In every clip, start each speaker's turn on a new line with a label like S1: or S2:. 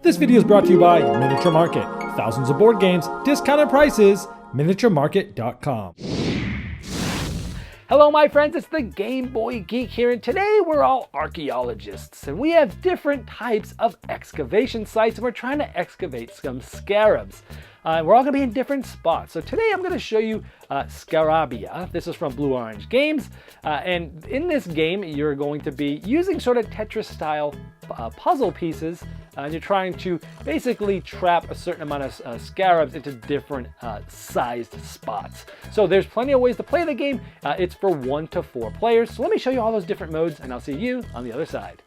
S1: This video is brought to you by Miniature Market. Thousands of board games, discounted prices, miniaturemarket.com.
S2: Hello my friends, it's the Game Boy Geek here, and today we're all archaeologists and we have different types of excavation sites and we're trying to excavate some scarabs. We're all going to be in different spots. So today I'm going to show you Scarabya. This is from Blue Orange Games, and in this game you're going to be using sort of Tetris style puzzle pieces, and you're trying to basically trap a certain amount of scarabs into different sized spots. So there's plenty of ways to play the game. It's for 1 to 4 players. So let me show you all those different modes and I'll see you on the other side.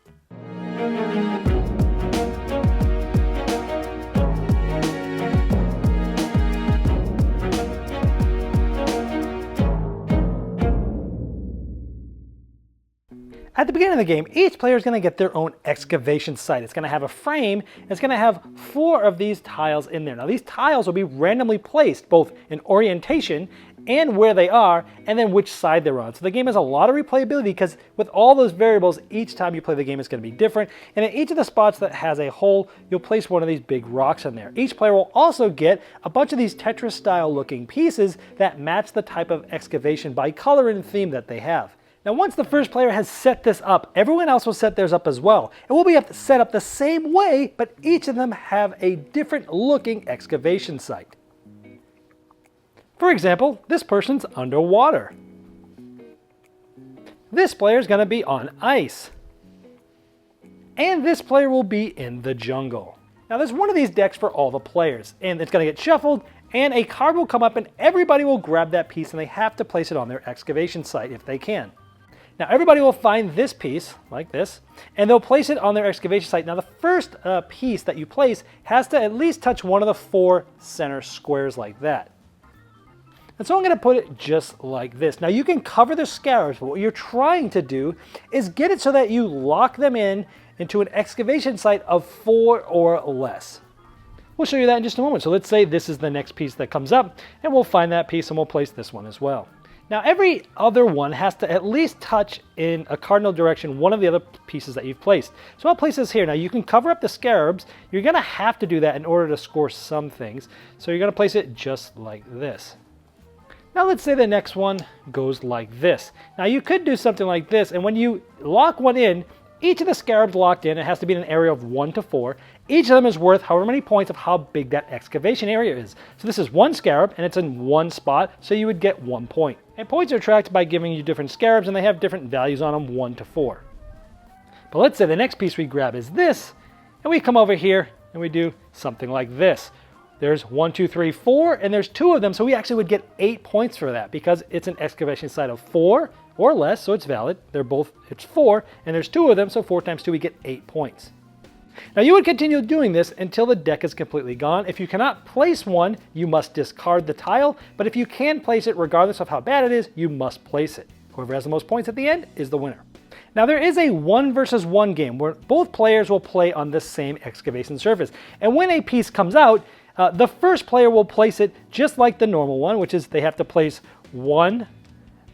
S2: At the beginning of the game, each player is going to get their own excavation site. It's going to have a frame, and it's going to have 4 of these tiles in there. Now these tiles will be randomly placed, both in orientation and where they are, and then which side they're on. So the game has a lot of replayability because with all those variables, each time you play the game is going to be different. And in each of the spots that has a hole, you'll place one of these big rocks in there. Each player will also get a bunch of these Tetris style looking pieces that match the type of excavation by color and theme that they have. Now once the first player has set this up, everyone else will set theirs up as well. And we'll be set up the same way, but each of them have a different looking excavation site. For example, this person's underwater. This player is going to be on ice. And this player will be in the jungle. Now there's one of these decks for all the players, and it's going to get shuffled, and a card will come up and everybody will grab that piece and they have to place it on their excavation site if they can. Now everybody will find this piece, like this, and they'll place it on their excavation site. Now the first piece that you place has to at least touch one of the 4 center squares like that. And so I'm going to put it just like this. Now you can cover the scarabs, but what you're trying to do is get it so that you lock them into an excavation site of 4 or less. We'll show you that in just a moment. So let's say this is the next piece that comes up, and we'll find that piece and we'll place this one as well. Now every other one has to at least touch in a cardinal direction one of the other pieces that you've placed. So I'll place this here. Now you can cover up the scarabs. You're going to have to do that in order to score some things. So you're going to place it just like this. Now let's say the next one goes like this. Now you could do something like this, and when you lock one in, each of the scarabs locked in, it has to be in an area of 1 to 4. Each of them is worth however many points of how big that excavation area is. So this is 1 scarab, and it's in 1 spot, so you would get 1 point. And points are tracked by giving you different scarabs, and they have different values on them, 1 to 4. But let's say the next piece we grab is this, and we come over here, and we do something like this. There's 1, 2, 3, 4, and there's 2 of them, so we actually would get 8 points for that because it's an excavation site of 4 or less, so it's valid. It's 4, and there's 2 of them, so 4 times 2, we get 8 points. Now you would continue doing this until the deck is completely gone. If you cannot place one, you must discard the tile, but if you can place it, regardless of how bad it is, you must place it. Whoever has the most points at the end is the winner. Now there is a 1 versus 1 game where both players will play on the same excavation surface, and when a piece comes out, the first player will place it just like the normal one, which is they have to place 1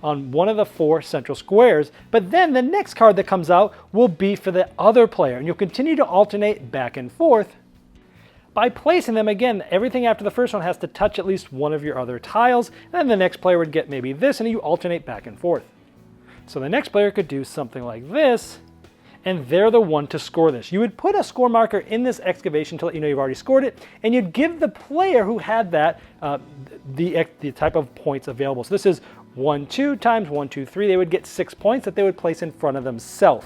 S2: on one of the 4 central squares, but then the next card that comes out will be for the other player, and you'll continue to alternate back and forth. By placing them, again, everything after the first one has to touch at least one of your other tiles, and then the next player would get maybe this, and you alternate back and forth. So the next player could do something like this, and they're the one to score this. You would put a score marker in this excavation to let you know you've already scored it, and you'd give the player who had that the type of points available. So this is 1, 2 times 1, 2, 3. They would get 6 points that they would place in front of themselves.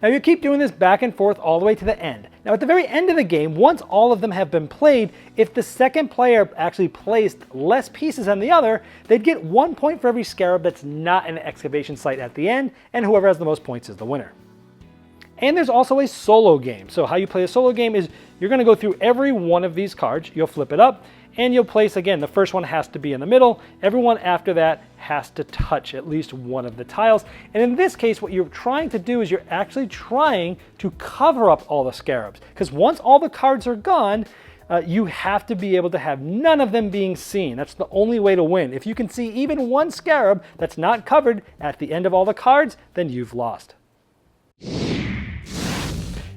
S2: Now you keep doing this back and forth all the way to the end. Now at the very end of the game, once all of them have been played, if the second player actually placed less pieces than the other, they'd get 1 point for every scarab that's not an excavation site at the end, and whoever has the most points is the winner. And there's also a solo game. So how you play a solo game is you're going to go through every one of these cards, you'll flip it up, and you'll place, again, the first one has to be in the middle. Everyone after that has to touch at least one of the tiles. And in this case, what you're trying to do is you're actually trying to cover up all the scarabs. Because once all the cards are gone, you have to be able to have none of them being seen. That's the only way to win. If you can see even one scarab that's not covered at the end of all the cards, then you've lost.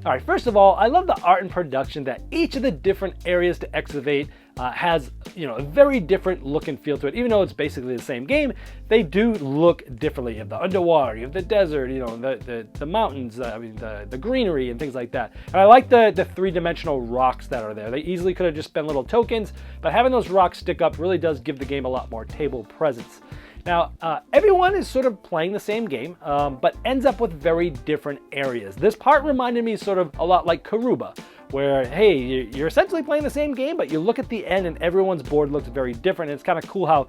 S2: All right, first of all, I love the art and production that each of the different areas to excavate has, a very different look and feel to it. Even though it's basically the same game, they do look differently. You have the underwater, you have the desert, the mountains, the greenery and things like that. And I like the three-dimensional rocks that are there. They easily could have just been little tokens, but having those rocks stick up really does give the game a lot more table presence. Now, everyone is sort of playing the same game, but ends up with very different areas. This part reminded me sort of a lot like Karuba, where, hey, you're essentially playing the same game, but you look at the end and everyone's board looks very different. It's kind of cool how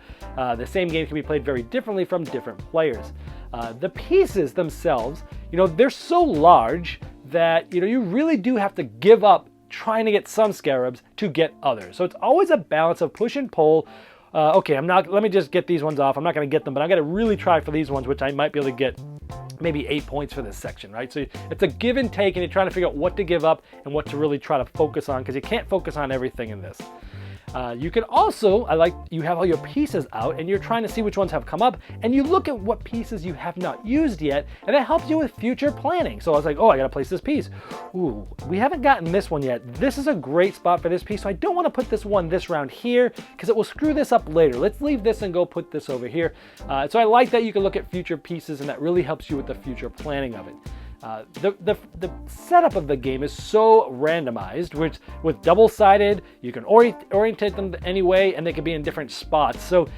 S2: the same game can be played very differently from different players. The pieces themselves, they're so large that, you really do have to give up trying to get some scarabs to get others. So it's always a balance of push and pull. Okay, let me just get these ones off. I'm not going to get them, but I'm going to really try for these ones, which I might be able to get maybe 8 points for this section, right? So it's a give and take, and you're trying to figure out what to give up and what to really try to focus on, because you can't focus on everything in this. You can also, you have all your pieces out and you're trying to see which ones have come up, and you look at what pieces you have not used yet, and that helps you with future planning. So I was like, oh, I gotta place this piece. Ooh, we haven't gotten this one yet. This is a great spot for this piece, so I don't wanna put this one this round here because it will screw this up later. Let's leave this and go put this over here. So I like that you can look at future pieces, and that really helps you with the future planning of it. The setup of the game is so randomized, which with double-sided, you can orientate them any way, and they can be in different spots. So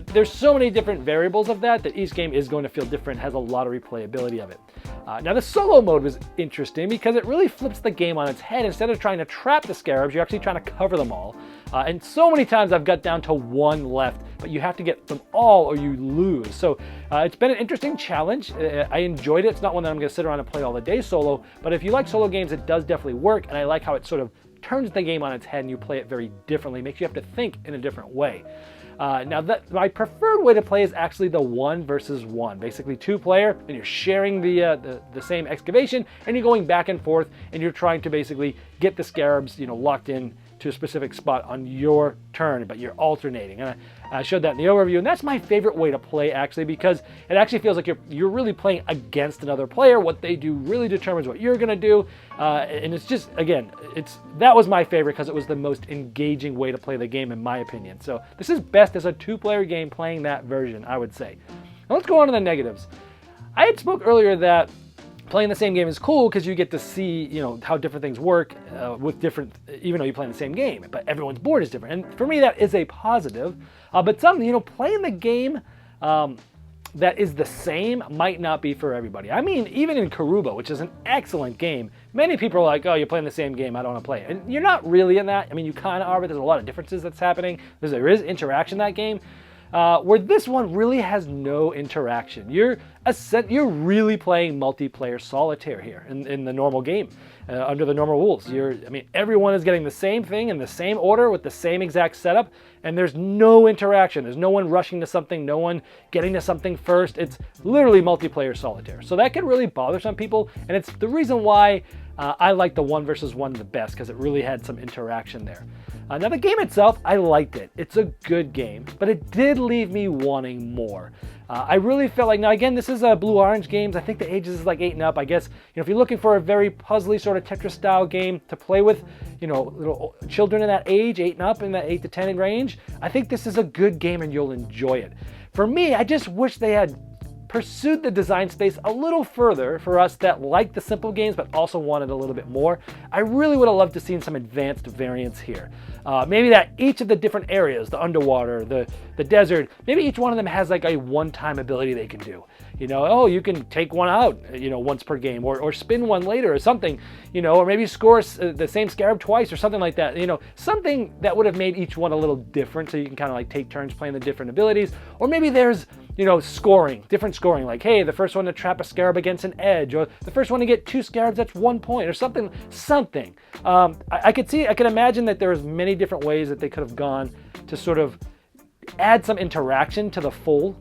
S2: there's so many different variables of that each game is going to feel different, has a lot of replayability of it. Now the solo mode was interesting because it really flips the game on its head. Instead of trying to trap the scarabs, you're actually trying to cover them all. And so many times I've got down to one left, but you have to get them all or you lose. So it's been an interesting challenge. I enjoyed it. It's not one that I'm going to sit around and play all the day solo, but if you like solo games, it does definitely work. And I like how it sort of turns the game on its head and you play it very differently, makes you have to think in a different way. Now, my preferred way to play is actually the 1 versus 1, basically 2-player, and you're sharing the same excavation, and you're going back and forth, and you're trying to basically get the scarabs, locked in to a specific spot on your turn, but you're alternating. And I showed that in the overview, and that's my favorite way to play, actually, because it actually feels like you're really playing against another player. What they do really determines what you're going to do, and it's just, again, that was my favorite because it was the most engaging way to play the game, in my opinion. So this is best as a 2-player game playing that version, I would say. Now let's go on to the negatives. I had spoke earlier that playing the same game is cool because you get to see, how different things work with different, even though you're playing the same game, but everyone's board is different. And for me, that is a positive. But playing the game that is the same might not be for everybody. I mean, even in Karuba, which is an excellent game, many people are like, oh, you're playing the same game, I don't want to play it. And you're not really in that. I mean, you kind of are, but there's a lot of differences that's happening. There is interaction in that game. Where this one really has no interaction. You're really playing multiplayer solitaire here in the normal game, under the normal rules. Everyone is getting the same thing in the same order with the same exact setup, and there's no interaction. There's no one rushing to something, no one getting to something first. It's literally multiplayer solitaire. So that can really bother some people, and it's the reason why I like the 1 versus 1 the best, because it really had some interaction there. Now the game itself, I liked it. It's a good game, but it did leave me wanting more. I really felt like, now again, this is Blue-Orange games. I think the ages is like 8 and up. I guess, if you're looking for a very puzzly sort of Tetris style game to play with, little children in that age, 8 and up, in that 8 to 10 range, I think this is a good game and you'll enjoy it. For me, I just wish they had pursued the design space a little further for us that like the simple games but also wanted a little bit more. I really would have loved to seen some advanced variants here. Maybe that each of the different areas, the underwater, the desert, maybe each one of them has like a one-time ability they can do. You can take one out, once per game, or spin one later or something, or maybe score the same scarab twice or something like that. Something that would have made each one a little different, so you can kind of like take turns playing the different abilities. Or maybe there's, different scoring, like, hey, the first one to trap a scarab against an edge, or the first one to get 2 scarabs, that's 1 point, or something. I can imagine that there's many different ways that they could have gone to sort of add some interaction to the full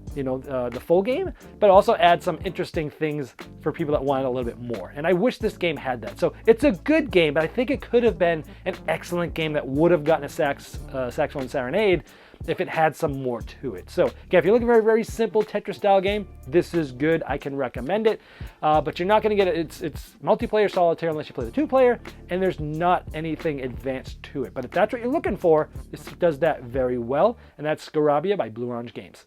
S2: game, but also add some interesting things for people that wanted a little bit more. And I wish this game had that. So it's a good game, but I think it could have been an excellent game that would have gotten a saxophone serenade. if it had some more to it. So again, if you're looking for a very simple Tetris style game, this is good. I can recommend it, but you're not going to get it. It's multiplayer solitaire unless you play the 2-player, and there's not anything advanced to it. But if that's what you're looking for, this does that very well, and that's Scarabya by Blue Orange Games.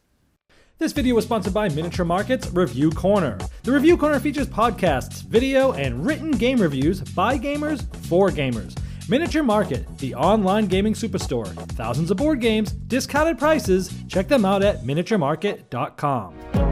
S1: This video was sponsored by Miniature Market's Review Corner. The Review Corner features podcasts, video, and written game reviews by gamers for gamers. Miniature Market, the online gaming superstore. Thousands of board games, discounted prices. Check them out at miniaturemarket.com.